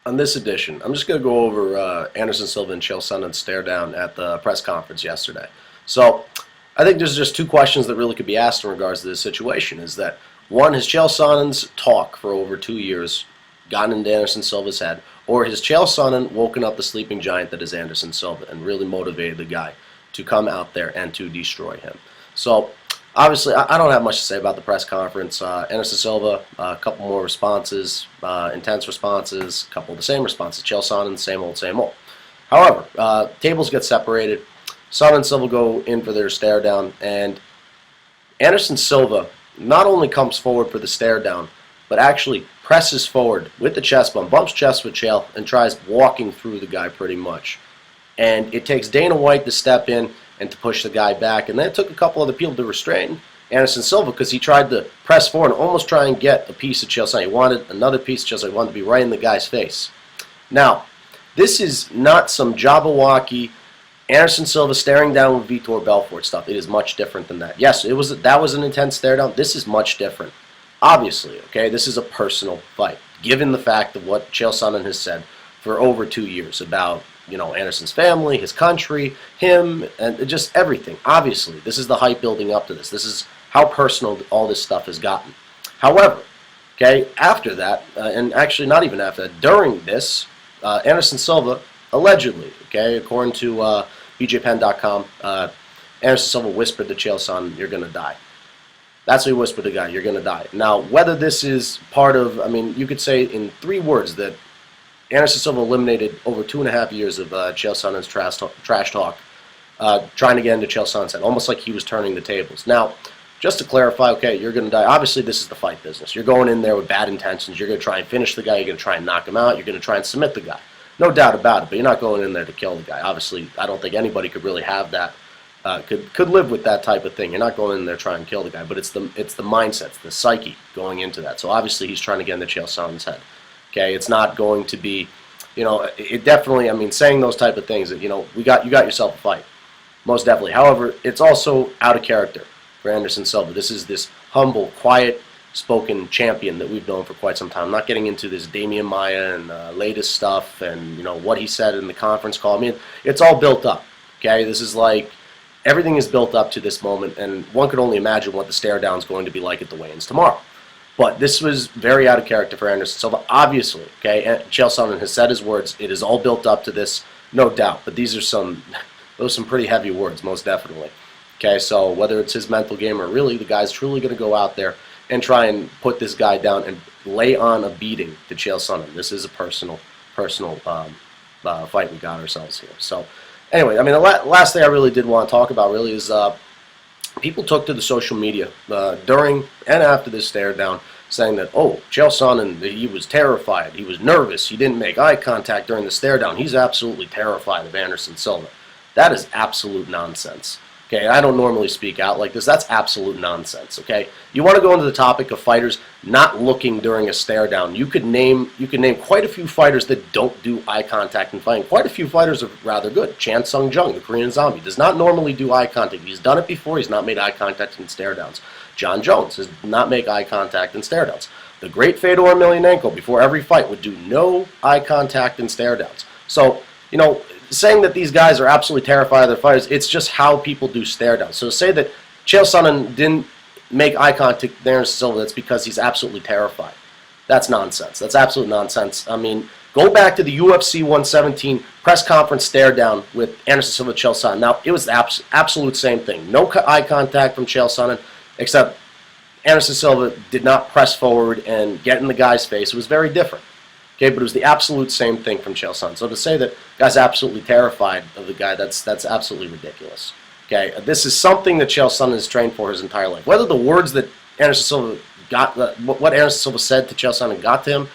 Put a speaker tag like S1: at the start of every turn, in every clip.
S1: On this edition, I'm just going to go over Anderson Silva and Chael Sonnen's stare down at the press conference yesterday. So I think there's just two questions that really could be asked in regards to this situation. Is that, one, has Chael Sonnen's talk for over 2 years gotten into Anderson Silva's head, or has Chael Sonnen woken up the sleeping giant that is Anderson Silva and really motivated the guy to come out there and to destroy him? So obviously, I don't have much to say about the press conference. Anderson Silva, a couple more responses, intense responses, a couple of the same responses. Chael Sonnen, same old, same old. However, tables get separated. Sonnen and Silva go in for their stare down, and Anderson Silva not only comes forward for the stare down, but actually presses forward with the chest bump, bumps chest with Chael, and tries walking through the guy pretty much. And it takes Dana White to step in and to push the guy back. And then it took a couple other people to restrain Anderson Silva because he tried to press forward and almost try and get a piece of Chael Sonnen. He wanted another piece of Chael Sonnen. He wanted to be right in the guy's face. Now, this is not some Jabberwocky Anderson Silva staring down with Vitor Belfort stuff. It is much different than that. Yes, that was an intense stare down. This is much different. Obviously, okay, this is a personal fight, given the fact of what Chael Sonnen has said for over 2 years about, Anderson's family, his country, him, and just everything. Obviously, this is the hype building up to this. This is how personal all this stuff has gotten. However, okay, after that, and actually not even after that, during this, Anderson Silva, allegedly, okay, according to BJPenn.com, Anderson Silva whispered to Chael Sonnen, "You're going to die." That's what he whispered to the guy, "You're going to die." Now, whether this is part of, you could say in 3 words that Anderson Silva eliminated over 2.5 years of Chael Sonnen's trash talk, trying to get into Chael Sonnen's head, almost like he was turning the tables. Now, just to clarify, okay, you're going to die. Obviously, this is the fight business. You're going in there with bad intentions. You're going to try and finish the guy. You're going to try and knock him out. You're going to try and submit the guy. No doubt about it, but you're not going in there to kill the guy. Obviously, I don't think anybody could really have that. Could live with that type of thing. You're not going in there trying to kill the guy, but it's the mindset, it's the psyche going into that. So obviously he's trying to get into Chael Sonnen's head. Okay, it's not going to be, it definitely. Saying those type of things that you got yourself a fight, most definitely. However, it's also out of character for Anderson Silva. This is this humble, quiet spoken champion that we've known for quite some time. I'm not getting into this Damian Maia and latest stuff and what he said in the conference call. It's all built up. Okay, this is like. Everything is built up to this moment, and one could only imagine what the stare down is going to be like at the weigh-ins tomorrow. But this was very out of character for Anderson Silva, obviously. Okay, and Chael Sonnen has said his words. It is all built up to this, no doubt. But those are some pretty heavy words, most definitely. Okay, so whether it's his mental game or really the guy's truly going to go out there and try and put this guy down and lay on a beating to Chael Sonnen. This is a personal fight we got ourselves here. So. Anyway, the last thing I really did want to talk about really is people took to the social media during and after this stare down saying that, oh, Chael Sonnen, he was terrified, he was nervous, he didn't make eye contact during the stare down, he's absolutely terrified of Anderson Silva. That is absolute nonsense. Okay, I don't normally speak out like this. That's absolute nonsense. Okay, you want to go into the topic of fighters not looking during a stare down. You could name quite a few fighters that don't do eye contact in fighting. Quite a few fighters are rather good. Chan Sung Jung, the Korean Zombie, does not normally do eye contact. He's done it before. He's not made eye contact in stare downs. John Jones does not make eye contact in stare downs. The great Fedor Emelianenko, before every fight, would do no eye contact in stare downs. So, saying that these guys are absolutely terrified of their fighters, it's just how people do stare downs. So to say that Chael Sonnen didn't make eye contact with Anderson Silva, that's because he's absolutely terrified. That's nonsense. That's absolute nonsense. Go back to the UFC 117 press conference stare down with Anderson Silva and Chael Sonnen. Now, it was the absolute same thing. No eye contact from Chael Sonnen, except Anderson Silva did not press forward and get in the guy's face. It was very different. Okay, but it was the absolute same thing from Chael Sonnen. So to say that guy's absolutely terrified of the guy, that's absolutely ridiculous. Okay, this is something that Chael Sonnen has trained for his entire life. Whether the words that Anderson Silva got, what Anderson Silva said to Chael Sonnen got to him,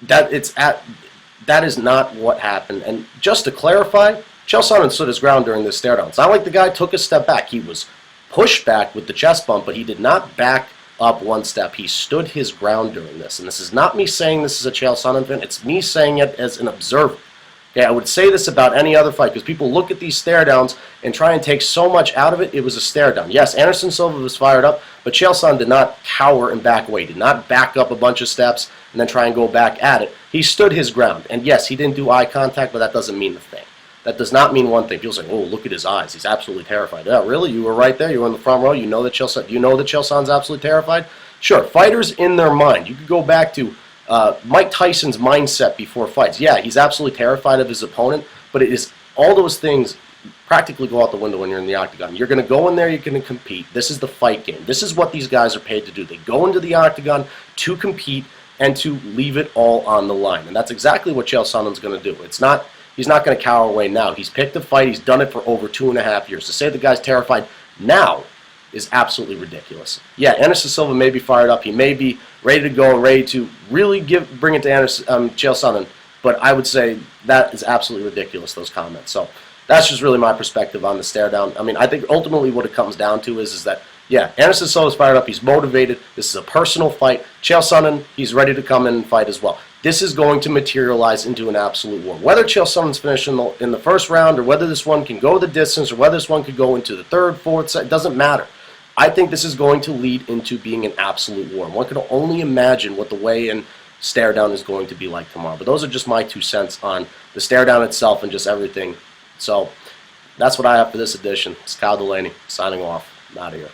S1: that is not what happened. And just to clarify, Chael Sonnen stood his ground during this stare down. It's not like the guy took a step back. He was pushed back with the chest bump, but he did not back up one step. He stood his ground during this. And this is not me saying this is a Chael Sonnen fan. It's me saying it as an observer. Okay, I would say this about any other fight because people look at these stare downs and try and take so much out of it. It was a stare down. Yes, Anderson Silva was fired up, but Chael Sonnen did not cower and back away. He did not back up a bunch of steps and then try and go back at it. He stood his ground. And yes, he didn't do eye contact, but that doesn't mean a thing. That does not mean one thing. People say, "Oh, look at his eyes. He's absolutely terrified." Yeah, really? You were right there. You were in the front row. You know that Chael Sonnen's absolutely terrified? Sure. Fighters in their mind. You could go back to Mike Tyson's mindset before fights. Yeah, he's absolutely terrified of his opponent, but it is all those things practically go out the window when you're in the octagon. You're going to go in there, you're going to compete. This is the fight game. This is what these guys are paid to do. They go into the octagon to compete and to leave it all on the line. And that's exactly what Chael Sonnen's going to do. He's not going to cower away now. He's picked a fight. He's done it for over 2.5 years. To say the guy's terrified now is absolutely ridiculous. Yeah, Anderson Silva may be fired up. He may be ready to go and ready to really bring it to Chael Sonnen. But I would say that is absolutely ridiculous, those comments. So that's just really my perspective on the stare down. I mean, I think ultimately what it comes down to is that, yeah, Anderson Silva's fired up. He's motivated. This is a personal fight. Chael Sonnen, he's ready to come in and fight as well. This is going to materialize into an absolute war. Whether Chael Sonnen's finished in the first round or whether this one can go the distance or whether this one could go into the third, fourth set, it doesn't matter. I think this is going to lead into being an absolute war. One can only imagine what the weigh-in stare down is going to be like tomorrow. But those are just my 2 cents on the stare down itself and just everything. So that's what I have for this edition. It's Kyle Delaney signing off. I'm out of here.